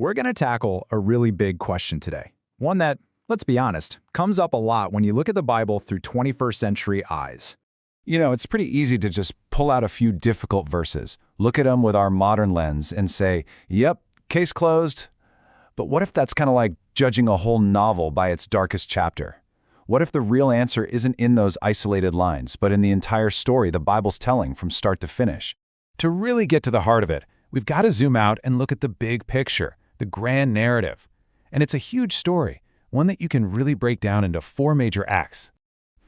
We're going to tackle a really big question today. One that, let's be honest, comes up a lot when you look at the Bible through 21st century eyes. You know, it's pretty easy to just pull out a few difficult verses, look at them with our modern lens and say, yep, case closed. But what if that's kind of like judging a whole novel by its darkest chapter? What if the real answer isn't in those isolated lines, but in the entire story the Bible's telling from start to finish? To really get to the heart of it, we've got to zoom out and look at the big picture, the grand narrative. And it's a huge story, one that you can really break down into 4 major acts.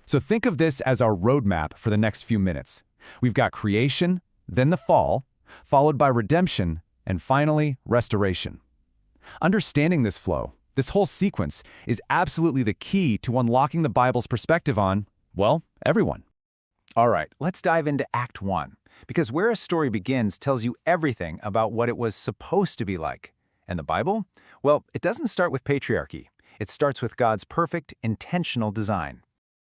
So think of this as our roadmap for the next few minutes. We've got creation, then the fall, followed by redemption, and finally, restoration. Understanding this flow, this whole sequence, is absolutely the key to unlocking the Bible's perspective on, well, everyone. All right, let's dive into Act 1, because where a story begins tells you everything about what it was supposed to be like. And the Bible? Well, it doesn't start with patriarchy. It starts with God's perfect, intentional design.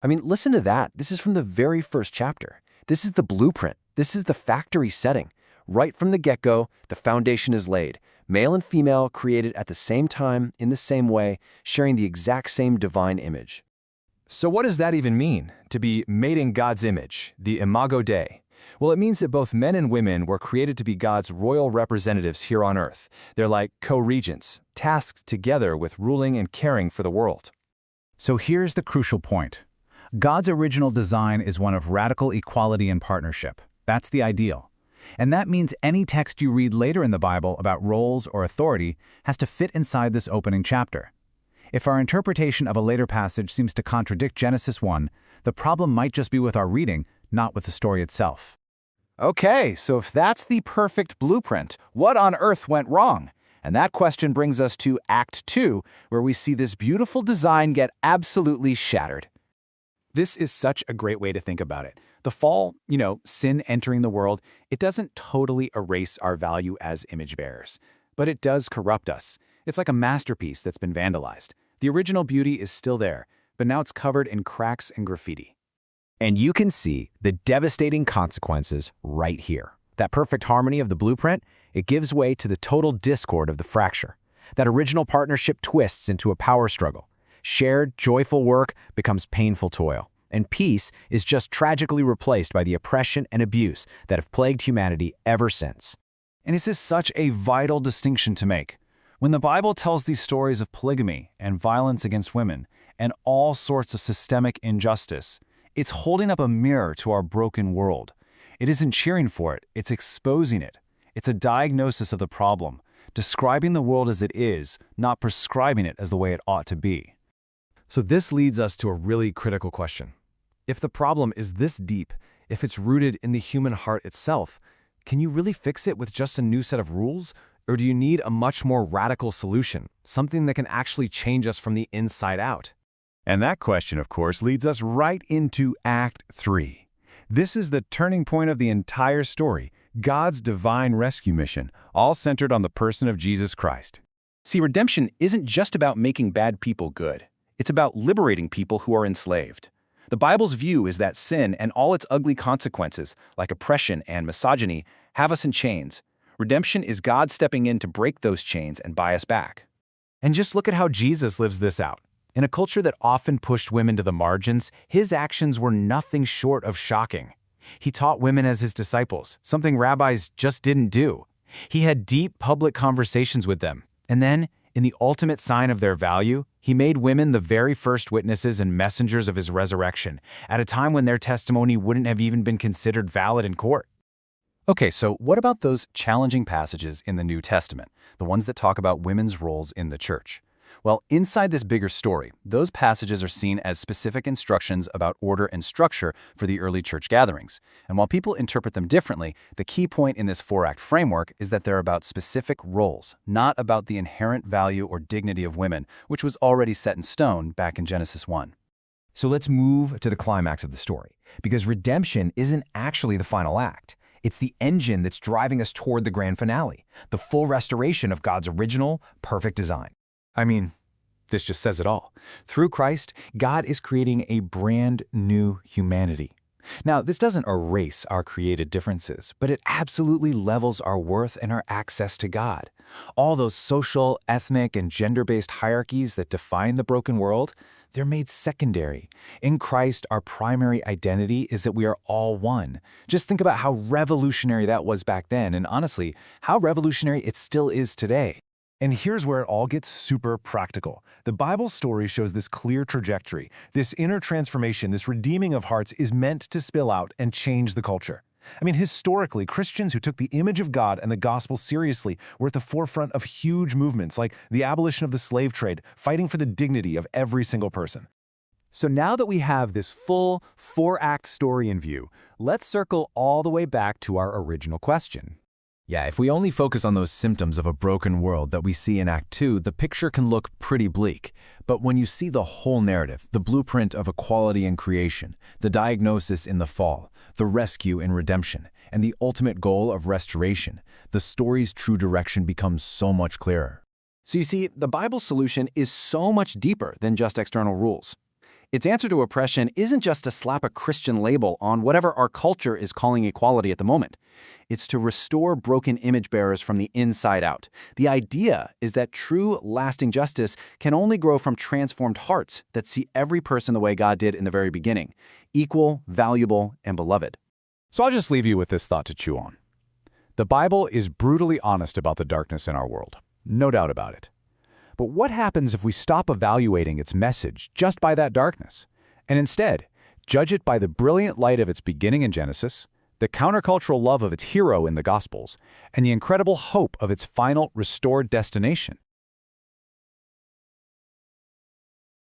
I mean, listen to that. This is from the very first chapter. This is the blueprint. This is the factory setting. Right from the get-go, the foundation is laid. Male and female created at the same time, in the same way, sharing the exact same divine image. So what does that even mean, to be made in God's image, the imago Dei? Well, it means that both men and women were created to be God's royal representatives here on earth. They're like co-regents, tasked together with ruling and caring for the world. So here's the crucial point. God's original design is one of radical equality and partnership. That's the ideal. And that means any text you read later in the Bible about roles or authority has to fit inside this opening chapter. If our interpretation of a later passage seems to contradict Genesis 1, the problem might just be with our reading, not with the story itself. Okay, so if that's the perfect blueprint, what on earth went wrong? And that question brings us to Act 2, where we see this beautiful design get absolutely shattered. This is such a great way to think about it. The fall, sin entering the world, it doesn't totally erase our value as image bearers, but it does corrupt us. It's like a masterpiece that's been vandalized. The original beauty is still there, but now it's covered in cracks and graffiti. And you can see the devastating consequences right here. That perfect harmony of the blueprint, it gives way to the total discord of the fracture. That original partnership twists into a power struggle. Shared, joyful work becomes painful toil. And peace is just tragically replaced by the oppression and abuse that have plagued humanity ever since. And this is such a vital distinction to make. When the Bible tells these stories of polygamy and violence against women and all sorts of systemic injustice, it's holding up a mirror to our broken world. It isn't cheering for it, it's exposing it. It's a diagnosis of the problem, describing the world as it is, not prescribing it as the way it ought to be. So this leads us to a really critical question. If the problem is this deep, if it's rooted in the human heart itself, can you really fix it with just a new set of rules? Or do you need a much more radical solution, something that can actually change us from the inside out? And that question, of course, leads us right into Act 3. This is the turning point of the entire story, God's divine rescue mission, all centered on the person of Jesus Christ. See, redemption isn't just about making bad people good. It's about liberating people who are enslaved. The Bible's view is that sin and all its ugly consequences, like oppression and misogyny, have us in chains. Redemption is God stepping in to break those chains and buy us back. And just look at how Jesus lives this out. In a culture that often pushed women to the margins, his actions were nothing short of shocking. He taught women as his disciples, something rabbis just didn't do. He had deep public conversations with them. And then, in the ultimate sign of their value, he made women the very first witnesses and messengers of his resurrection, at a time when their testimony wouldn't have even been considered valid in court. Okay, so what about those challenging passages in the New Testament, the ones that talk about women's roles in the church? Well, inside this bigger story, those passages are seen as specific instructions about order and structure for the early church gatherings. And while people interpret them differently, the key point in this 4-act framework is that they're about specific roles, not about the inherent value or dignity of women, which was already set in stone back in Genesis 1. So let's move to the climax of the story, because redemption isn't actually the final act. It's the engine that's driving us toward the grand finale, the full restoration of God's original, perfect design. I mean, this just says it all. Through Christ, God is creating a brand new humanity. Now, this doesn't erase our created differences, but it absolutely levels our worth and our access to God. All those social, ethnic, and gender-based hierarchies that define the broken world, they're made secondary. In Christ, our primary identity is that we are all one. Just think about how revolutionary that was back then, and honestly, how revolutionary it still is today. And here's where it all gets super practical. The Bible story shows this clear trajectory. This inner transformation, this redeeming of hearts is meant to spill out and change the culture. I mean, historically, Christians who took the image of God and the gospel seriously were at the forefront of huge movements like the abolition of the slave trade, fighting for the dignity of every single person. So now that we have this full, four-act story in view, let's circle all the way back to our original question. Yeah, if we only focus on those symptoms of a broken world that we see in Act 2, the picture can look pretty bleak. But when you see the whole narrative, the blueprint of equality in creation, the diagnosis in the fall, the rescue in redemption, and the ultimate goal of restoration, the story's true direction becomes so much clearer. So you see, the Bible's solution is so much deeper than just external rules. Its answer to oppression isn't just to slap a Christian label on whatever our culture is calling equality at the moment. It's to restore broken image bearers from the inside out. The idea is that true, lasting justice can only grow from transformed hearts that see every person the way God did in the very beginning, equal, valuable, and beloved. So I'll just leave you with this thought to chew on. The Bible is brutally honest about the darkness in our world. No doubt about it. But what happens if we stop evaluating its message just by that darkness, and instead judge it by the brilliant light of its beginning in Genesis, the countercultural love of its hero in the Gospels, and the incredible hope of its final restored destination?